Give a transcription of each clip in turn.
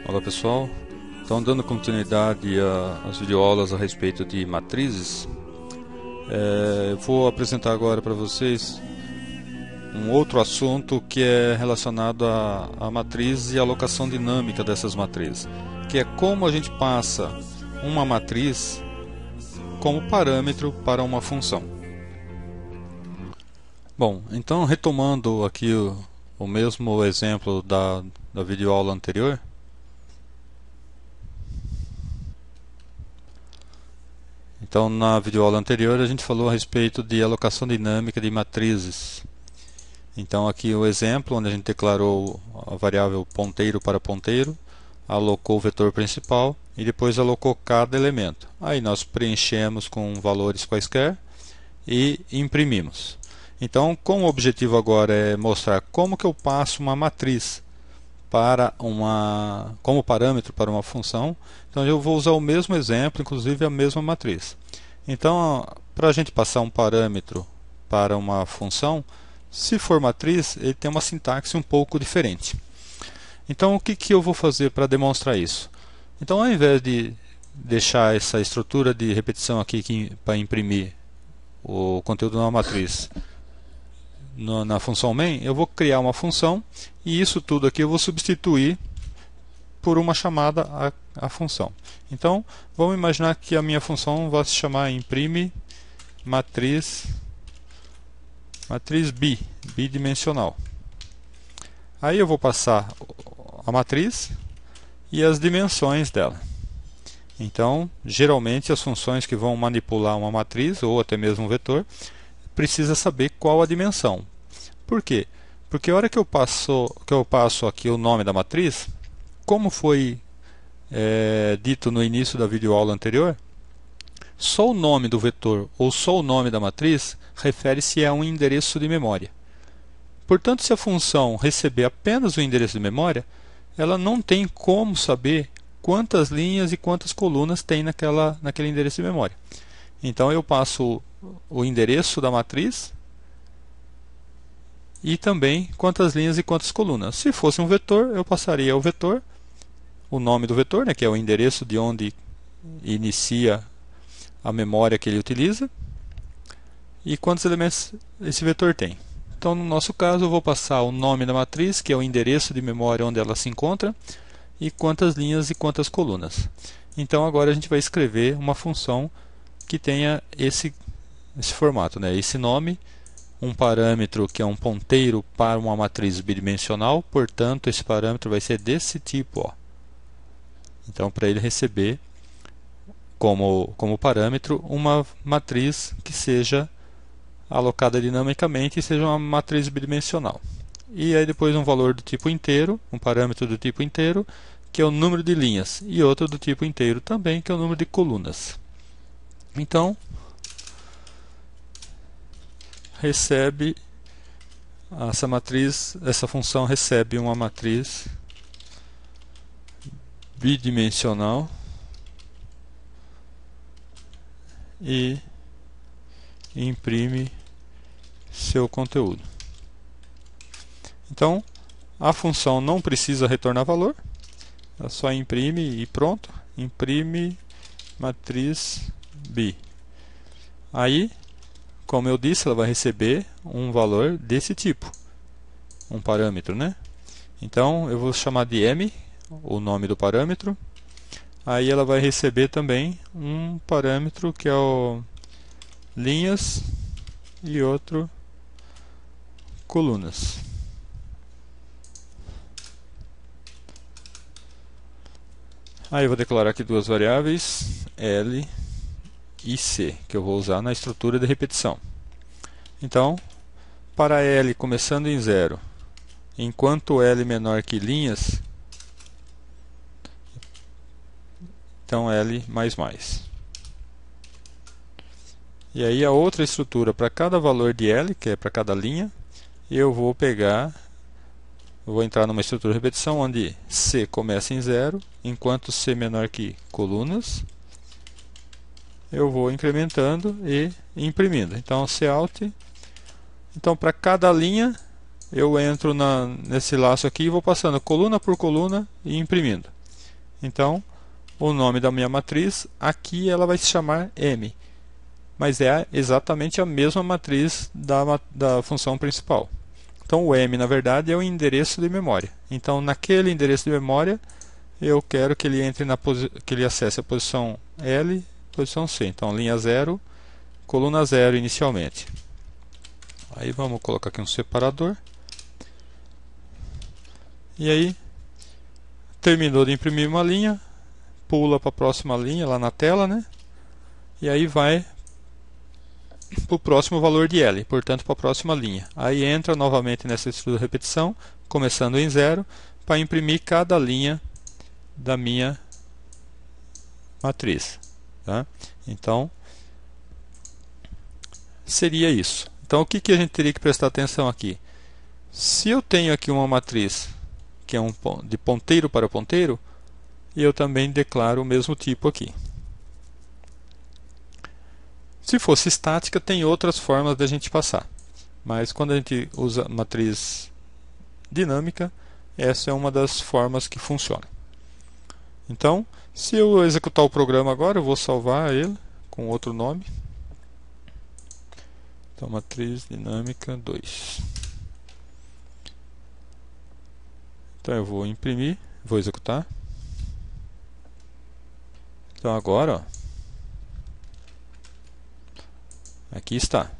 Olá pessoal, então dando continuidade às videoaulas a respeito de matrizes, eu vou apresentar agora para vocês um outro assunto que é relacionado à matriz e à alocação dinâmica dessas matrizes, que é como a gente passa uma matriz como parâmetro para uma função. Bom, então retomando aqui o mesmo exemplo da videoaula anterior, então na videoaula anterior a gente falou a respeito de alocação dinâmica de matrizes. Então aqui o exemplo onde a gente declarou a variável ponteiro para ponteiro, alocou o vetor principal e depois alocou cada elemento. Aí nós preenchemos com valores quaisquer e imprimimos. Então, como o objetivo agora é mostrar como que eu passo uma matriz para como parâmetro para uma função, então eu vou usar o mesmo exemplo, inclusive a mesma matriz. Então, para a gente passar um parâmetro para uma função, se for matriz, ele tem uma sintaxe um pouco diferente. Então, o que eu vou fazer para demonstrar isso? Então, ao invés de deixar essa estrutura de repetição aqui para imprimir o conteúdo numa matriz na função main, eu vou criar uma função e isso tudo aqui eu vou substituir por uma chamada à função. Então, vamos imaginar que a minha função vai se chamar imprime matriz bidimensional. Aí eu vou passar a matriz e as dimensões dela. Então, geralmente as funções que vão manipular uma matriz ou até mesmo um vetor precisa saber qual a dimensão. Por quê? Porque a hora que eu passo aqui o nome da matriz, como foi dito no início da videoaula anterior, só o nome do vetor ou só o nome da matriz refere-se a um endereço de memória. Portanto, se a função receber apenas o endereço de memória, ela não tem como saber quantas linhas e quantas colunas tem naquele endereço de memória. Então eu passo o endereço da matriz e também quantas linhas e quantas colunas. Se fosse um vetor, eu passaria o vetor, o nome do vetor, que é o endereço de onde inicia a memória que ele utiliza, e quantos elementos esse vetor tem. Então, no nosso caso, eu vou passar o nome da matriz, que é o endereço de memória onde ela se encontra, e quantas linhas e quantas colunas. Então, agora a gente vai escrever uma função que tenha esse formato, esse nome, um parâmetro que é um ponteiro para uma matriz bidimensional, portanto, esse parâmetro vai ser desse tipo, ó. Então, para ele receber como parâmetro uma matriz que seja alocada dinamicamente e seja uma matriz bidimensional. E aí depois um valor do tipo inteiro, um parâmetro do tipo inteiro, que é o número de linhas, e outro do tipo inteiro também, que é o número de colunas. Então, essa função recebe uma matriz bidimensional e imprime seu conteúdo. Então, a função não precisa retornar valor, ela só imprime e pronto, imprime matriz bi. Aí, como eu disse, ela vai receber um valor desse tipo, um parâmetro, Então, eu vou chamar de m, o nome do parâmetro. Aí ela vai receber também um parâmetro que é o linhas e outro colunas. Aí eu vou declarar aqui duas variáveis, L e C, que eu vou usar na estrutura de repetição. Então, para L começando em 0, enquanto L menor que linhas, então L mais mais. E aí a outra estrutura para cada valor de L, que é para cada linha, eu vou entrar numa estrutura de repetição onde C começa em 0, enquanto C menor que colunas, eu vou incrementando e imprimindo. Então Cout, então para cada linha eu entro nesse laço aqui e vou passando coluna por coluna e imprimindo. Então, o nome da minha matriz, aqui ela vai se chamar M, mas é exatamente a mesma matriz da função principal. Então, o M, na verdade, é o endereço de memória. Então, naquele endereço de memória, eu quero que ele entre que ele acesse a posição L, posição C. Então, linha 0, coluna 0 inicialmente. Aí vamos colocar aqui um separador. E aí, terminou de imprimir uma linha, pula para a próxima linha lá na tela, né? E aí vai para o próximo valor de L, portanto para a próxima linha. Aí entra novamente nessa estrutura de repetição, começando em 0, para imprimir cada linha da minha matriz. Tá? Então, seria isso. Então, o que a gente teria que prestar atenção aqui? Se eu tenho aqui uma matriz que é de ponteiro para ponteiro, eu também declaro o mesmo tipo aqui. Se fosse estática, tem outras formas da gente passar. Mas quando a gente usa matriz dinâmica, essa é uma das formas que funciona. Então, se eu executar o programa agora, eu vou salvar ele com outro nome. Então, matriz dinâmica 2. Então, eu vou imprimir, vou executar. Então, agora, ó, aqui está.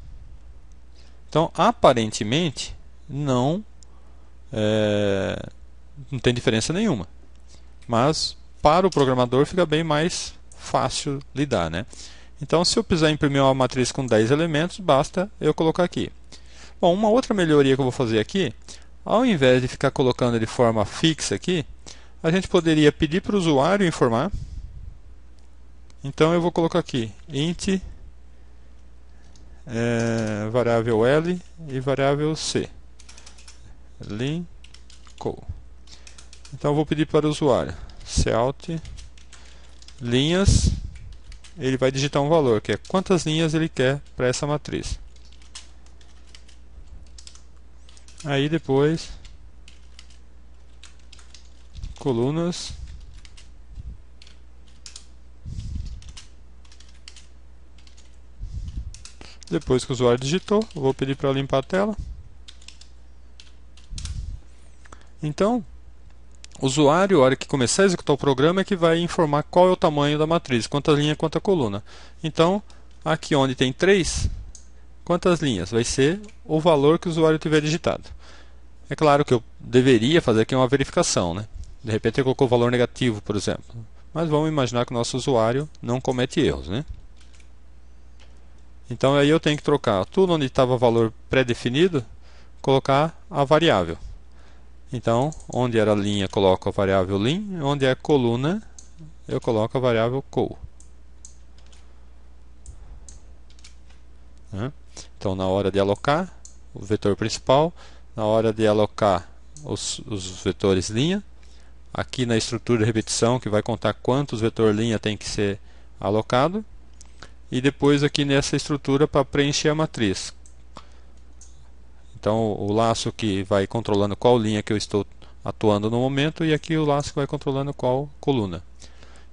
Então, aparentemente, não tem diferença nenhuma. Mas, para o programador, fica bem mais fácil lidar, né? Então, se eu precisar imprimir uma matriz com 10 elementos, basta eu colocar aqui. Bom, uma outra melhoria que eu vou fazer aqui, ao invés de ficar colocando de forma fixa aqui, a gente poderia pedir para o usuário informar. Então, eu vou colocar aqui int variável L e variável C. Lincoln. Então, eu vou pedir para o usuário cout linhas. Ele vai digitar um valor, que é quantas linhas ele quer para essa matriz. Aí depois, colunas. Depois que o usuário digitou, eu vou pedir para limpar a tela. Então, o usuário, na hora que começar a executar o programa, é que vai informar qual é o tamanho da matriz, quantas linhas, quanta coluna. Então, aqui onde tem 3, quantas linhas? Vai ser o valor que o usuário tiver digitado. É claro que eu deveria fazer aqui uma verificação, né? De repente ele colocou o valor negativo, por exemplo. Mas vamos imaginar que o nosso usuário não comete erros, né? Então aí eu tenho que trocar tudo onde estava valor pré-definido, colocar a variável. Então, onde era linha, coloco a variável lim, onde é coluna, eu coloco a variável col. Então, na hora de alocar o vetor principal, na hora de alocar os vetores linha, aqui na estrutura de repetição, que vai contar quantos vetores linha tem que ser alocado, e depois aqui nessa estrutura para preencher a matriz. Então, o laço que vai controlando qual linha que eu estou atuando no momento, e aqui o laço que vai controlando qual coluna.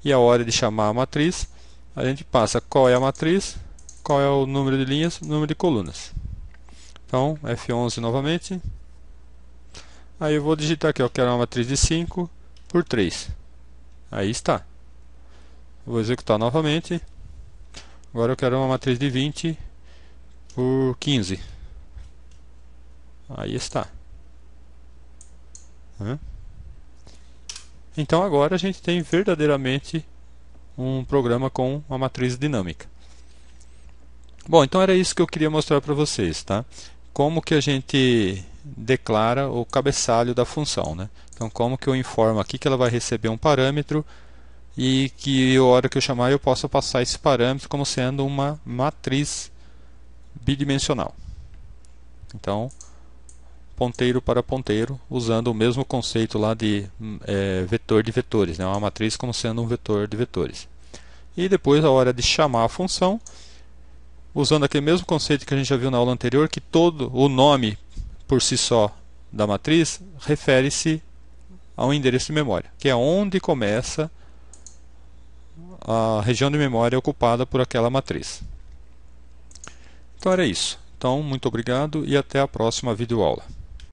E a hora de chamar a matriz, a gente passa qual é a matriz, qual é o número de linhas, número de colunas. Então, F11 novamente. Aí eu vou digitar aqui, eu quero uma matriz de 5 por 3. Aí está. Vou executar novamente. Agora eu quero uma matriz de 20 por 15. Aí está. Então agora a gente tem verdadeiramente um programa com uma matriz dinâmica. Bom, então era isso que eu queria mostrar para vocês, tá? Como que a gente declara o cabeçalho da função, né? Então como que eu informo aqui que ela vai receber um parâmetro e que a hora que eu chamar eu posso passar esse parâmetro como sendo uma matriz bidimensional. Então, ponteiro para ponteiro, usando o mesmo conceito lá de vetor de vetores, né? Uma matriz como sendo um vetor de vetores. E depois, a hora de chamar a função, usando aquele mesmo conceito que a gente já viu na aula anterior, que todo o nome por si só da matriz refere-se ao endereço de memória, que é onde começa a região de memória ocupada por aquela matriz. Então era isso. Então, muito obrigado e até a próxima videoaula.